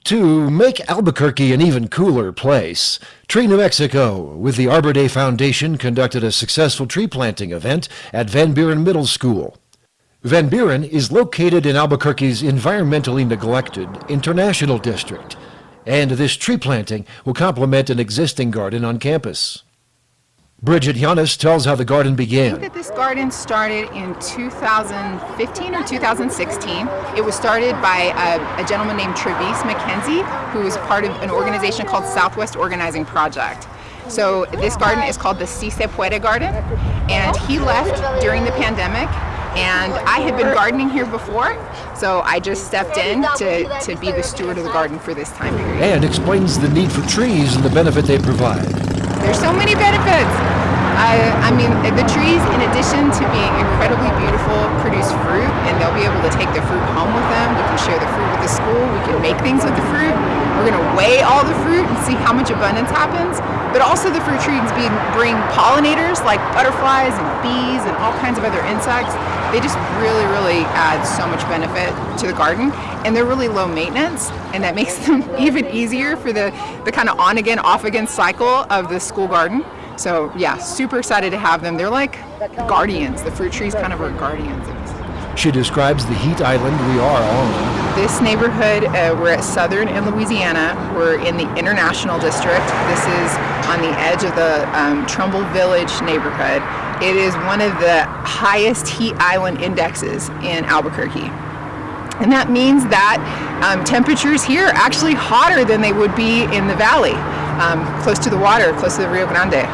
To make Albuquerque an even cooler place, Tree New Mexico, with the Arbor Day Foundation, conducted a successful tree planting event at Buren Middle School. Van Buren is located in Albuquerque's environmentally neglected International District, and this tree planting will complement an existing garden on campus. Bridget Yanis tells how the garden began. I think that this garden started in 2015 or 2016. It was started by a gentleman named Travis McKenzie, who was part of an organization called Southwest Organizing Project. So this garden is called the Si Se Puede Garden, and he left during the pandemic, and I had been gardening here before, so I just stepped in to be the steward of the garden for this time period. And explains the need for trees and the benefit they provide. There's so many benefits. I mean, the trees, in addition to being incredibly beautiful, produce fruit, and they'll be able to take the fruit home with them. We can share the fruit with the school. We can make things with the fruit. We're going to weigh all the fruit and see how much abundance happens. But also the fruit trees bring pollinators like butterflies and bees and all kinds of other insects. They just really, really add so much benefit to the garden, and they're really low maintenance, and that makes them even easier for the kind of on again, off again cycle of the school garden. So yeah, super excited to have them. They're like guardians. The fruit trees kind of are guardians of us. She describes the heat island we are on. This neighborhood, we're at Southern in Louisiana. We're in the International District. This is on the edge of the Trumbull Village neighborhood. It is one of the highest heat island indexes in Albuquerque. And that means that temperatures here are actually hotter than they would be in the valley, close to the water, close to the Rio Grande.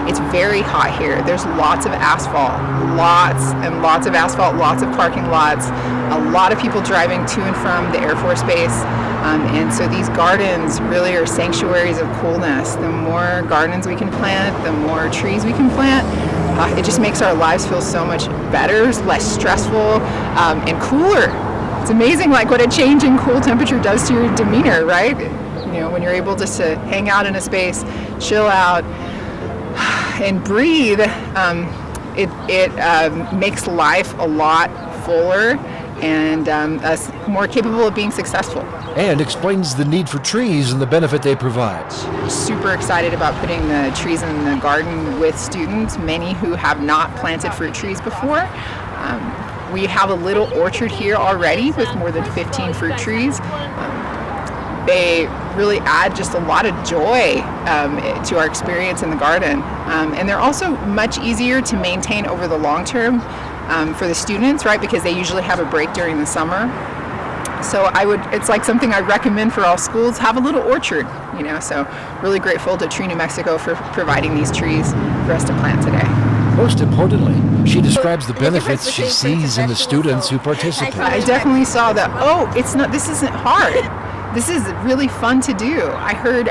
It's very hot here. There's lots of asphalt, lots and lots of asphalt, lots of parking lots, a lot of people driving to and from the Air Force Base. And so these gardens really are sanctuaries of coolness. The more gardens we can plant, the more trees we can plant. It just makes our lives feel so much better, less stressful, and cooler. It's amazing like what a change in cool temperature does to your demeanor, right? You know, when you're able just to hang out in a space, chill out, and breathe, it makes life a lot fuller and us more capable of being successful. And explains the need for trees and the benefit they provide. Super excited about putting the trees in the garden with students, many who have not planted fruit trees before. We have a little orchard here already with more than 15 fruit trees. They really add just a lot of joy to our experience in the garden. And they're also much easier to maintain over the long term for the students, right? Because they usually have a break during the summer. So it's like something I recommend for all schools, have a little orchard, you know, so really grateful to Tree New Mexico for providing these trees for us to plant today. Most importantly, she describes the benefits she sees in the students who participate. I definitely saw that, this isn't hard. This is really fun to do. I heard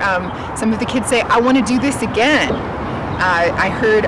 some of the kids say, I want to do this again. I heard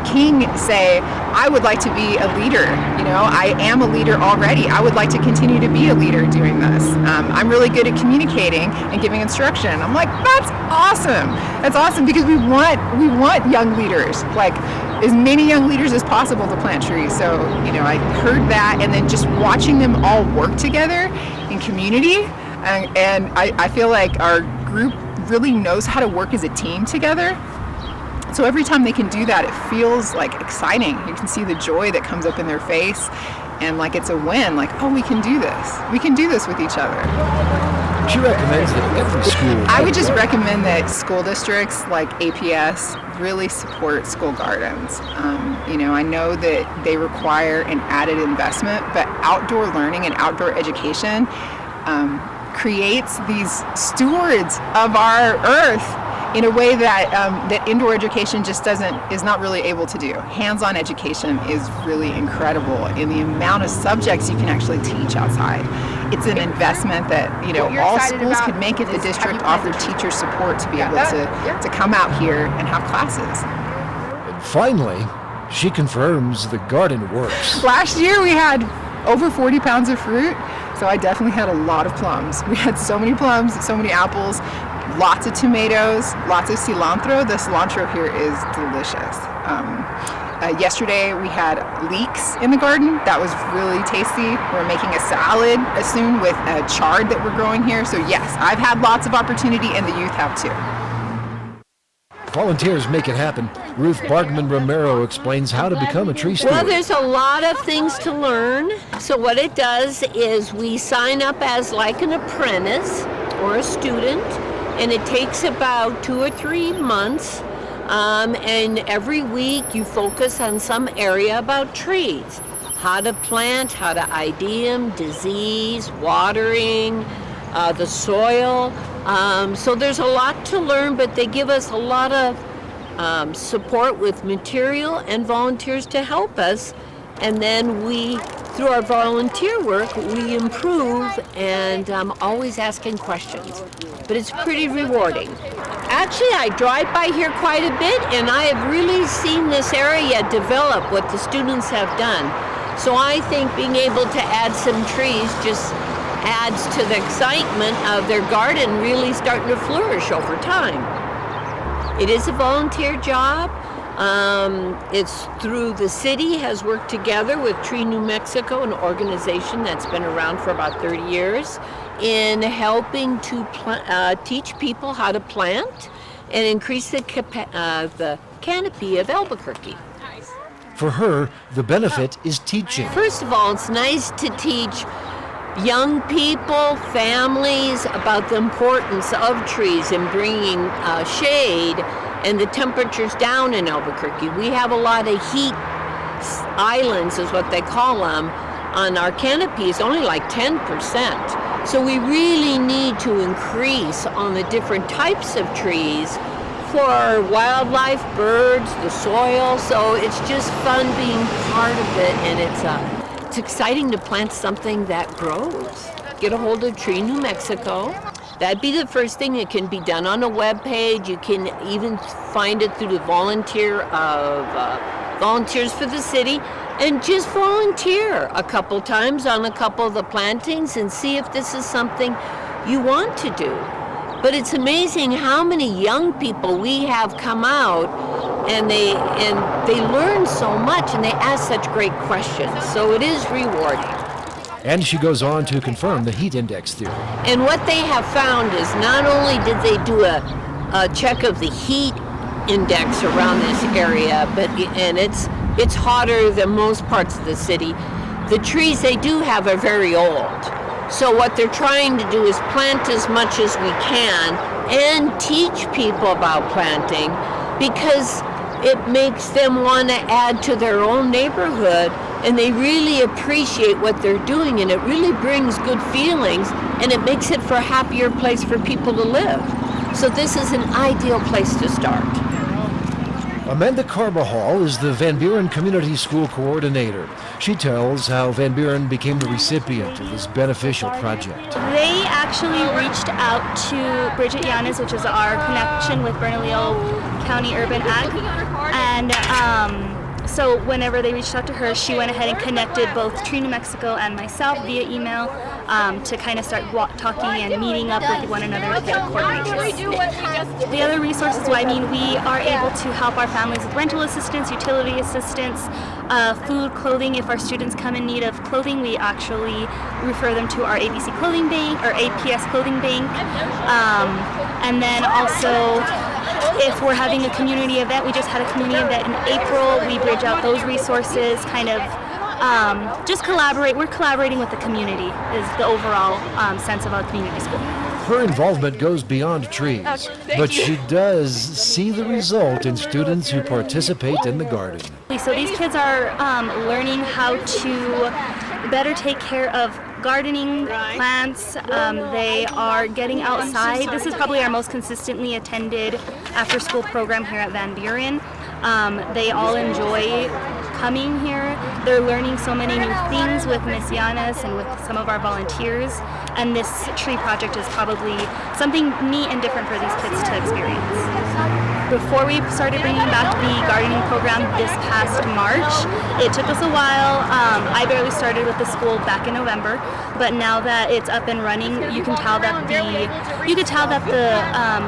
King say, I would like to be a leader. You know, I am a leader already. I would like to continue to be a leader doing this. I'm really good at communicating and giving instruction. I'm like, that's awesome. That's awesome because we want young leaders, like as many young leaders as possible to plant trees. So, you know, I heard that, and then just watching them all work together in community. And I feel like our group really knows how to work as a team together. So every time they can do that, it feels like exciting. You can see the joy that comes up in their face, and like it's a win, like, oh, we can do this. We can do this with each other. She recommends that every school... I would just recommend that school districts like APS really support school gardens. You know, I know that they require an added investment, but outdoor learning and outdoor education creates these stewards of our earth in a way that that indoor education just is not really able to do. Hands-on education is really incredible in the amount of subjects you can actually teach outside. It's an investment that, you know, all schools can make if the district offered teacher support to be able to come out here and have classes. And finally, she confirms the garden works. Last year we had over 40 pounds of fruit, so I definitely had a lot of plums. We had so many plums, so many apples, lots of tomatoes, lots of cilantro. The cilantro here is delicious. Yesterday we had leeks in the garden. That was really tasty. We're making a salad soon with a chard that we're growing here. So yes, I've had lots of opportunity and the youth have too. Volunteers make it happen. Ruth Bargman Romero explains how to become a tree steward. Well, there's a lot of things to learn. So what it does is we sign up as like an apprentice or a student, and it takes about 2 or 3 months. And every week you focus on some area about trees. How to plant, how to ID them, disease, watering, the soil. So there's a lot to learn, but they give us a lot of support with material and volunteers to help us. And then through our volunteer work, we improve, and always asking questions. But it's pretty rewarding. Actually, I drive by here quite a bit, and I have really seen this area develop, what the students have done. So I think being able to add some trees just adds to the excitement of their garden really starting to flourish over time. It is a volunteer job. It's through the city has worked together with Tree New Mexico, an organization that's been around for about 30 years, in helping to teach people how to plant and increase the canopy of Albuquerque. For her, the benefit is teaching. First of all, it's nice to teach young people, families, about the importance of trees and bringing shade and the temperatures down in Albuquerque. We have a lot of heat islands, is what they call them, on our canopies, only like 10%. So we really need to increase on the different types of trees for wildlife, birds, the soil. So it's just fun being part of it, and it's exciting to plant something that grows. Get a hold of Tree New Mexico. That'd be the first thing. It can be done on a web page. You can even find it through the volunteers for the city, and just volunteer a couple times on a couple of the plantings and see if this is something you want to do. But it's amazing how many young people we have come out, and they learn so much, and they ask such great questions. So it is rewarding. And she goes on to confirm the heat index theory. And what they have found is not only did they do a check of the heat index around this area, and it's hotter than most parts of the city. The trees they do have are very old. So what they're trying to do is plant as much as we can and teach people about planting, because it makes them want to add to their own neighborhood, and they really appreciate what they're doing, and it really brings good feelings, and it makes it for a happier place for people to live. So this is an ideal place to start. Amanda Carbajal is the Van Buren Community School Coordinator. She tells how Van Buren became the recipient of this beneficial project. They actually reached out to Bridget Yanes, which is our connection with Bernalillo County Urban Ag, and so whenever they reached out to her, she went ahead and connected both Tree New Mexico and myself via email to kind of start talking and meeting up with one another to get a coordination. The other resources, we are able to help our families with rental assistance, utility assistance, food, clothing. If our students come in need of clothing, we actually refer them to our ABC Clothing Bank or APS Clothing Bank. And then also, if we're having a community event, we just had a community event in April, we bridge out those resources, kind of just collaborate. We're collaborating with the community is the overall sense of our community school. Her involvement goes beyond trees, but she does see the result in students who participate in the garden. So these kids are learning how to better take care of gardening, plants. They are getting outside. This is probably our most consistently attended after-school program here at Van Buren. They all enjoy coming here. They're learning so many new things with Miss Yanes and with some of our volunteers. And this tree project is probably something neat and different for these kids to experience. Before we started bringing back the gardening program this past March, it took us a while. I barely started with the school back in November, but now that it's up and running, you can tell that the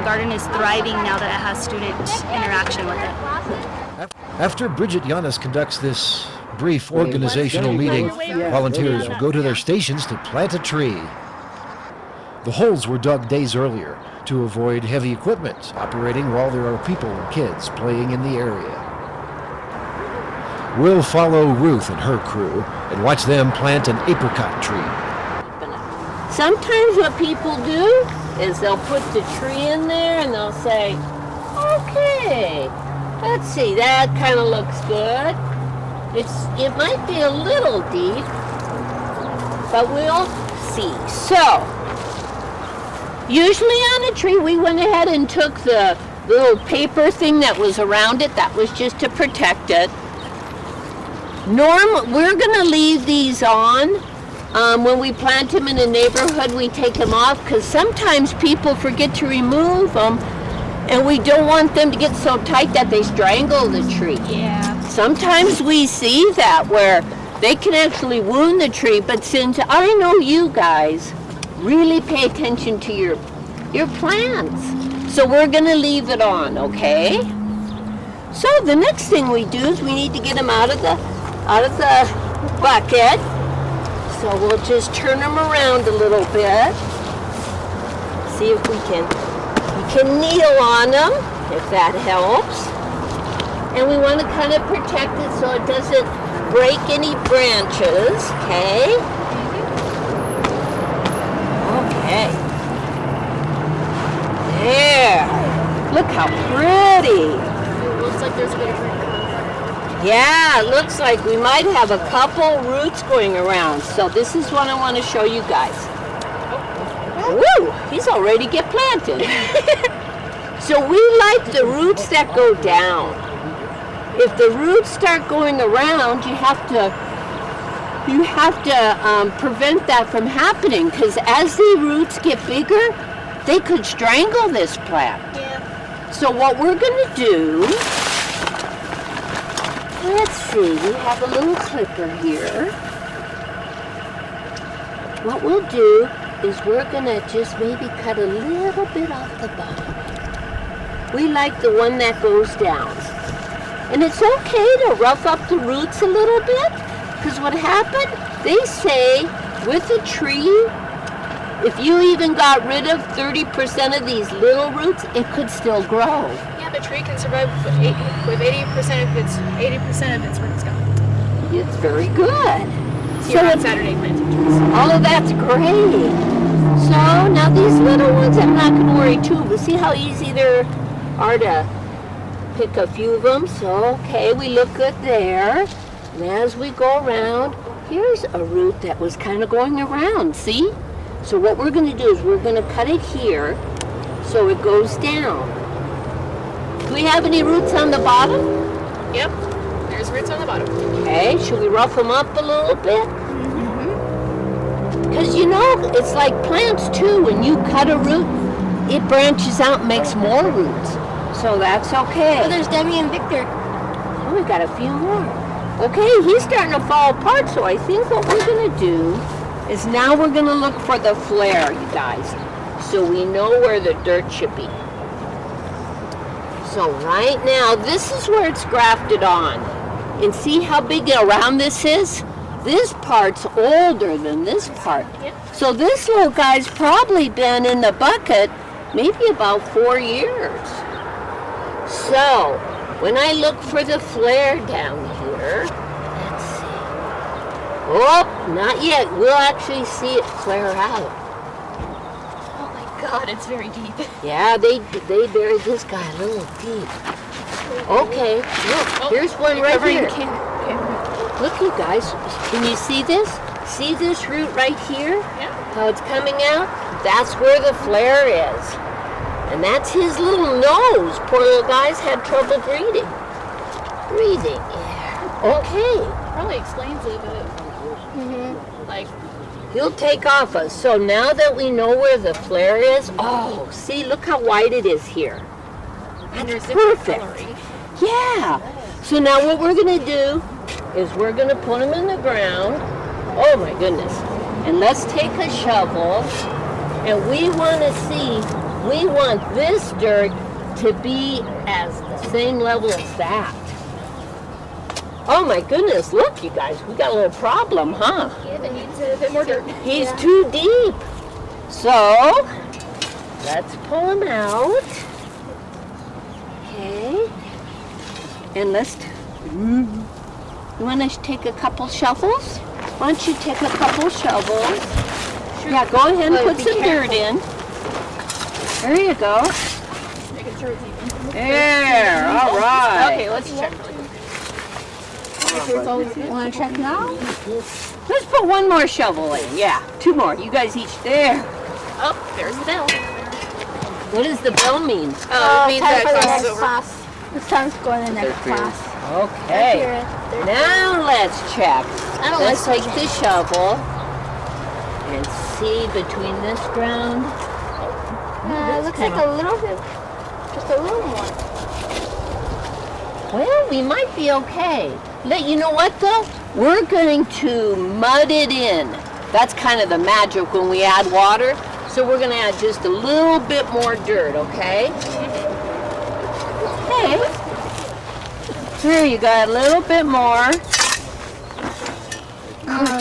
garden is thriving now that it has student interaction with it. After Bridget Yanis conducts this brief organizational meeting, volunteers will go to their stations to plant a tree. The holes were dug days earlier to avoid heavy equipment operating while there are people and kids playing in the area. We'll follow Ruth and her crew and watch them plant an apricot tree. Sometimes what people do is they'll put the tree in there and they'll say, okay, let's see, that kind of looks good. It might be a little deep, but we'll see. So, usually on a tree, we went ahead and took the little paper thing that was around it. That was just to protect it. We're gonna leave these on. When we plant them in a neighborhood, we take them off because sometimes people forget to remove them, and we don't want them to get so tight that they strangle the tree. Yeah. Sometimes we see that where they can actually wound the tree, but since I know you guys really pay attention to your plants, so we're gonna leave it on, okay? So the next thing we do is we need to get them out of the bucket. So we'll just turn them around a little bit. See if we can kneel on them, if that helps. And we want to kind of protect it so it doesn't break any branches, okay? Okay. There. Look how pretty. It looks like there's a bit of rain. Yeah, it looks like we might have a couple roots going around. So this is what I want to show you guys. Woo! He's already get planted. So we like the roots that go down. If the roots start going around, you have to prevent that from happening, because as the roots get bigger, they could strangle this plant. Yeah. So what we're going to do, let's see, we have a little clipper here. What we'll do is we're going to just maybe cut a little bit off the bottom. We like the one that goes down. And it's okay to rough up the roots a little bit, because what happened, they say with a tree, if you even got rid of 30% of these little roots, it could still grow. Yeah, the tree can survive with 80% of its roots gone. It's very good. So you're on Saturday planting trees. All of that's great. So now these little ones, I'm not going to worry too, but see how easy they are to pick a few of them. So, okay, we look good there. And as we go around, here's a root that was kind of going around, see? So what we're going to do is we're going to cut it here so it goes down. Do we have any roots on the bottom? Yep, there's roots on the bottom. Okay, should we rough them up a little bit? Because you know, it's like plants too. When you cut a root, it branches out and makes more roots. So that's okay. Oh, there's Demi and Victor. Oh, we got a few more. Okay, he's starting to fall apart, so I think what we're going to do is now we're going to look for the flare, you guys, so we know where the dirt should be. So right now, this is where it's grafted on. And see how big around this is? This part's older than this part. Yep. So this little guy's probably been in the bucket maybe about 4 years. So, when I look for the flare down here, let's see. Oh, not yet. We'll actually see it flare out. Oh my God, it's very deep. Yeah, they buried this guy a little deep. Okay, look, here's one right here. Look, you guys, can you see this? See this root right here? Yeah. How it's coming out? That's where the flare is. And that's his little nose. Poor little guy's had trouble breathing. Yeah. Okay. Probably explains it, but like, He'll take off us. So now that we know where the flare is, oh, see, look how wide it is here. and there's That's different perfect. coloring. Yeah. So now what we're going to do is we're going to put them in the ground. Oh my goodness. And let's take a shovel, and we want this dirt to be as the same level as that. Oh my goodness, look you guys, we got a little problem, huh? Yeah, it needs a bit more dirt. He's too deep. So, let's pull him out. Okay. And you want to take a couple shovels? Why don't you take a couple shovels? Sure. Yeah, go ahead and put some dirt in. There you go. Making sure it's even. There, all right. Okay, let's check. Want to check now? Let's put one more shovel in. Yeah, two more. You guys each there. Oh, there's the bell. What does the bell mean? It means time that for the class next is over. class. It's time to go in the next class. Okay. Now let's check. I don't Let's like take the shovel and see between this ground. It looks like a little bit, just a little more. Well, we might be okay. You know what though? We're going to mud it in. That's kind of the magic when we add water. So we're going to add just a little bit more dirt, okay? Okay. Here you got a little bit more.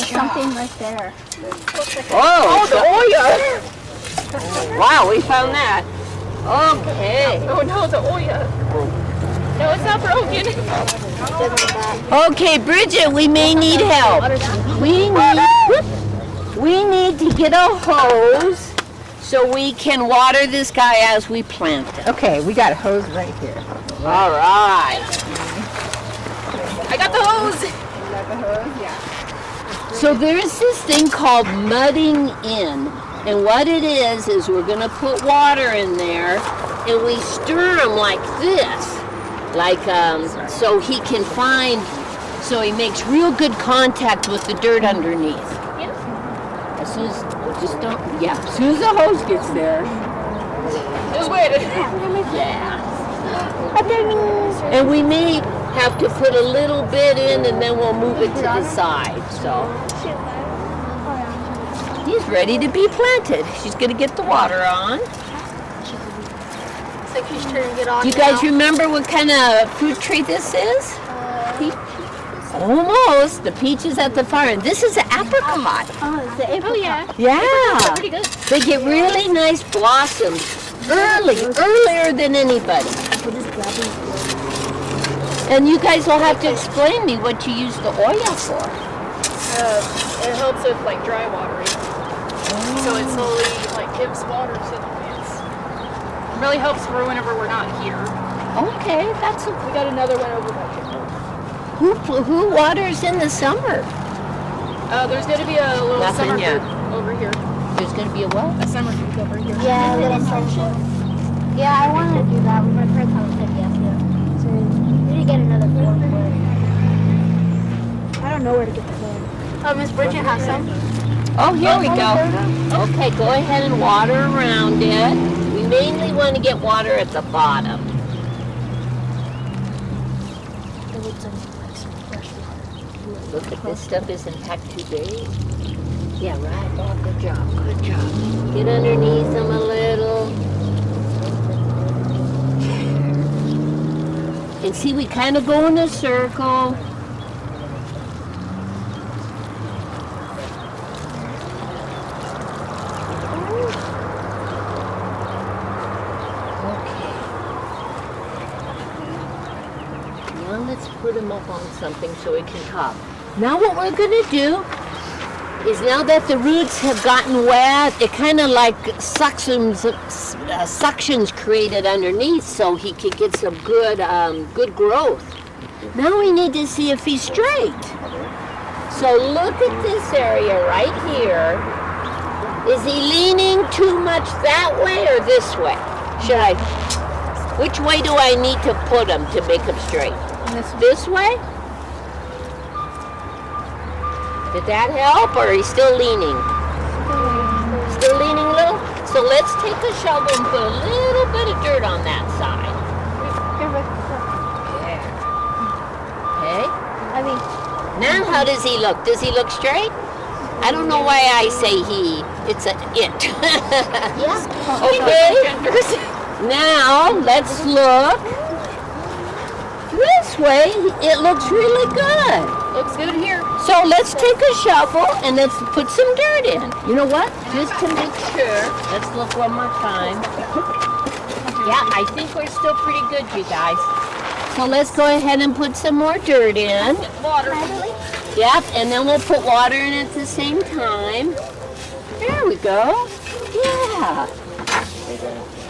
Something right there. Oh, the Oya! Wow, we found that. Okay. Oh no, the Oya. No, it's not broken. Okay, Bridget, we may need help. We need to get a hose so we can water this guy as we plant it. Okay, we got a hose right here. All right. I got the hose. You got the hose? Yeah. So there's this thing called mudding in. And what it is we're going to put water in there and we stir him like this. Like, so he can find, so he makes real good contact with the dirt underneath. As soon as, as soon as the hose gets there. Just wait. Yeah. And we may have to put a little bit in and then we'll move it to the side, so. He's ready to be planted. She's gonna get the water on. Looks like she's turning it on. You guys remember what kind of fruit tree this is? Almost. The peach is at the far end. This is an apricot. Oh, it's the apricot. Oh yeah. Yeah. Pretty good. They get really nice blossoms earlier than anybody. We'll just grab it. And you guys will have to explain me what you use the oil for. It helps with like dry watering. So it slowly like gives water to the plants. Really helps for whenever we're not here. Okay, We got another one over by here. who waters in the summer? There's gonna be a little Nothing summer yet. group over here. There's gonna be a what? A summer group over here. Yeah, a little section. Yeah, I wanted to do that. My friend said yes. So we need to get another form for it. I don't know where to get the form. Oh, Miss Bridget has some. Oh, here we go. Okay, go ahead and water around it. We mainly want to get water at the bottom. It looks like some fresh water. Look at this stuff isn't packed too big. Yeah, right. Oh, good job. Good job. Get underneath them a little. And see, we kind of go in a circle. Let's put him up on something so he can talk. Now what we're going to do is now that the roots have gotten wet, it kind of like suctions created underneath so he can get some good growth. Now we need to see if he's straight. So look at this area right here. Is he leaning too much that way or this way? Which way do I need to put him to make him straight? This way? Did that help, or are you still leaning? Still leaning a little? So let's take a shovel and put a little bit of dirt on that side. There. Okay. Now how does he look? Does he look straight? I don't know why I say he. It's a it. Yeah. Okay. Now let's look this way, it looks really good. Looks good here. So let's take a shovel and let's put some dirt in. You know what? Just to make sure, let's look one more time. Yeah, I think we're still pretty good, you guys. So let's go ahead and put some more dirt in. Water. Yep, and then we'll put water in at the same time. There we go. Yeah.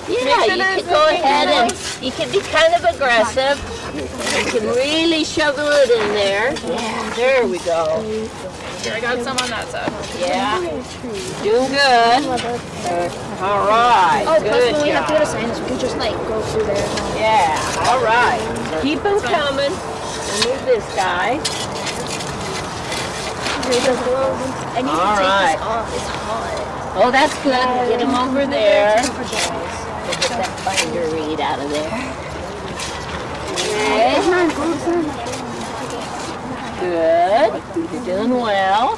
Yeah, you can go ahead and you can be kind of aggressive. You can really shovel it in there. Yeah, there we go. Here, I got some on that side. Yeah, doing good. All right, Oh, plus good when we have to go to job. science, we can just like go through there. Yeah, all right. Keep them coming. Remove this guy. I need All to take right. this off. It's hot. Oh, that's good. Get him over there. Get that binder reed out of there. Okay. Good. You're doing well.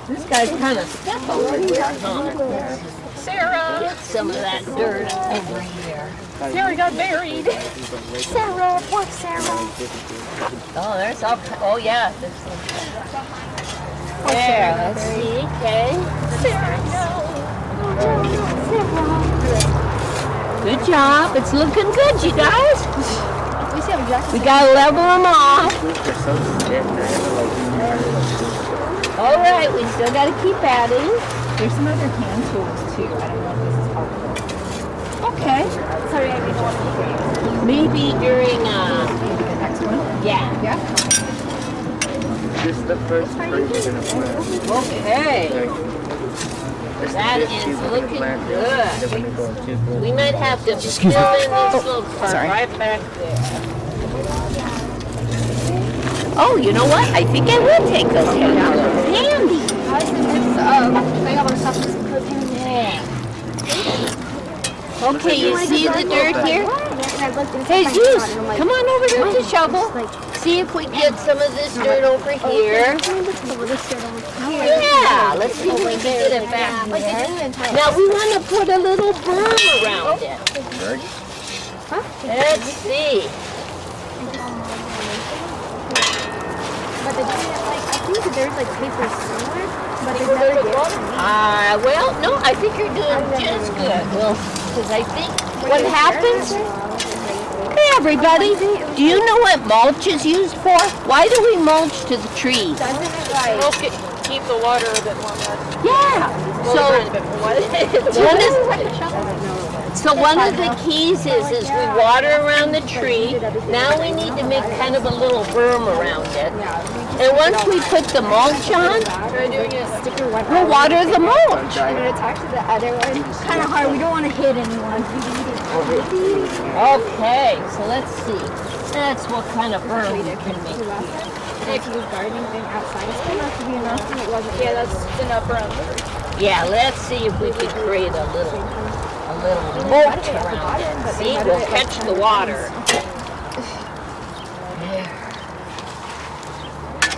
This guy's kind of stuck over here, huh? Sarah. Get some of that dirt over here. Sarah got buried. Sarah, poor Sarah. Oh, there's all. Oh, yeah. There. Let's see. Okay. Good job. It's looking good, you guys. We still have a jacket. We gotta level them off. All right, we still gotta keep adding. There's some other hand tools too. I don't know if this is helpful. Okay. Sorry, I didn't want to. Maybe during Maybe the next one. yeah. Yeah. This is the first fruit you're gonna plant. Okay. This That this is cube that we looking planted, good. then when you go in two blue. We might have to Excuse fill me. in this little part sorry. right back there. Oh, you know what? I think I will take those hand tools. Handy. They have a substance protein. Yeah. Okay, you see the dirt here? Hey, Hey, Zeus, come on over here with the shovel. See if we get some of this dirt over here. Yeah, let's see if we can get it back there. Now we want to put a little berm around it. Let's see. But they didn't like. I think that there's like paper somewhere, but they never gave it to me. Well, no, I think you're doing just good. Well, because I think what happens. Hey, everybody. Do you know what mulch is used for? Why do we mulch to the trees? Keep the water a bit warmer. Yeah. So one of the keys is we water around the tree. Now we need to make kind of a little berm around it. And once we put the mulch on, Try doing it. we'll water the mulch. And it's actually the other one. It's kind of hard. We don't want to hit anyone. Okay, so let's see. That's what kind of berm we can make here. If you was gardening thing outside, it's going to have to be enough, and it wasn't. Yeah, that's enough around there. Yeah, let's see if we can create a little mulch around it. See, we'll catch the water. There.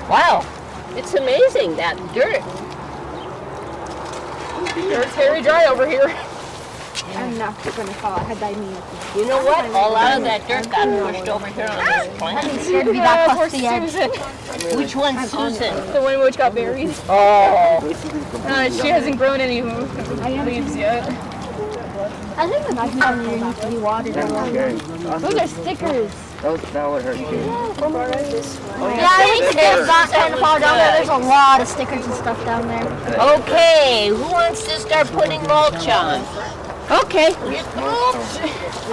Wow, it's amazing, that dirt. Dirt's very dry over here. I'm not going to fall. I had that knee. You know what? A lot of that dirt got pushed over here on this plant. Scared to be that close to the edge. Which one's Susan? The one which got buried. Oh, She hasn't grown any leaves yet. I think the magnet underneath to be watered. Those are stickers. That would hurt you. Yeah, I think it's not trying to fall down there. There's a lot of stickers and stuff down there. okay. Who wants to start putting mulch on? Okay.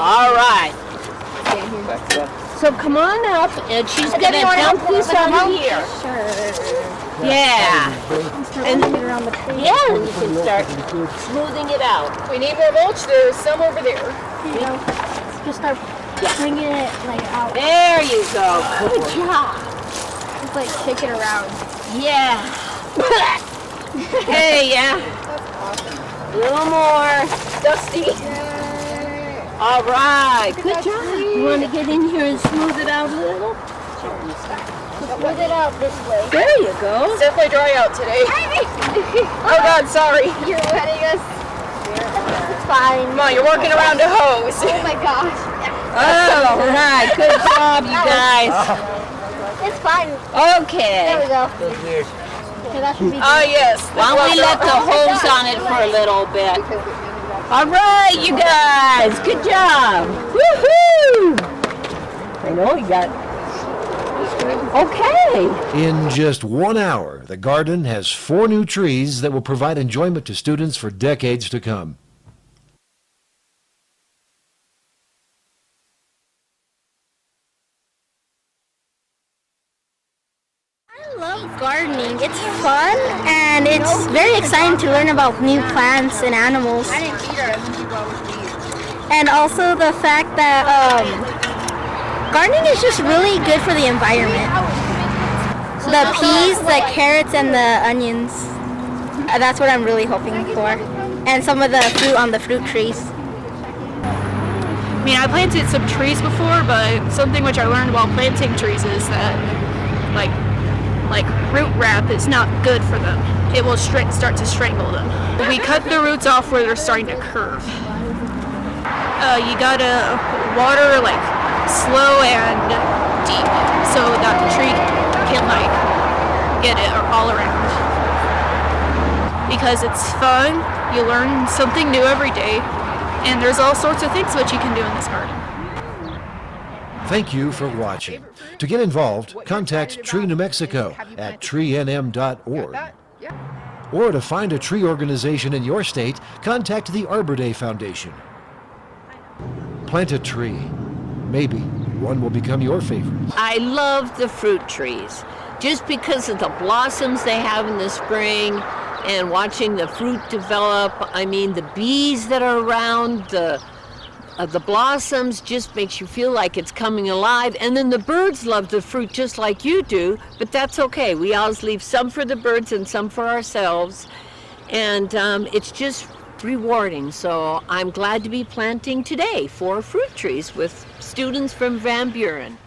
All right. Back up. So come on up, and she's gonna dump this on here. Sure. Yeah. And then get around the tree. Yeah, and you can start smoothing it out. We need more mulch. There's some over there. You know, just start bringing it like out. There you go. Good job. Just like kick it around. Yeah. Hey, yeah. A little more. Dusty. All right. Good job. You want to get in here and smooth it out a little? Smooth it out this way. There you go. It's definitely dry out today. Oh God, sorry. You're wetting us. It's fine. Come on, you're working around a hose. Oh my gosh. All right, good job, you guys. It's fine. Okay. There we go. That's weird. Okay, that should be Oh, yes. Why don't we let the hose on it for a little bit? All right, you guys, good job. Woohoo! I know you got. Okay. In just 1 hour, the garden has 4 new trees that will provide enjoyment to students for decades to come. I love gardening. It's fun and it's very exciting to learn about new plants and animals. And also the fact that gardening is just really good for the environment. The peas, the carrots, and the onions. That's what I'm really hoping for. And some of the fruit on the fruit trees. I mean, I planted some trees before, but something which I learned while planting trees is that, like root wrap is not good for them. It will start to strangle them. We cut the roots off where they're starting to curve. You gotta water like slow and deep so that the tree can like get it all around. Because it's fun, you learn something new every day, and there's all sorts of things that you can do in this garden. Thank you for watching. To get involved, contact Tree New Mexico at treenm.org. Or to find a tree organization in your state, contact the Arbor Day Foundation. Plant a tree. Maybe one will become your favorite. I love the fruit trees just because of the blossoms they have in the spring and watching the fruit develop. I mean, the bees that are around, the blossoms just makes you feel like it's coming alive. And then the birds love the fruit just like you do, but that's okay. We always leave some for the birds and some for ourselves. And it's just rewarding. So I'm glad to be planting today 4 fruit trees with students from Van Buren.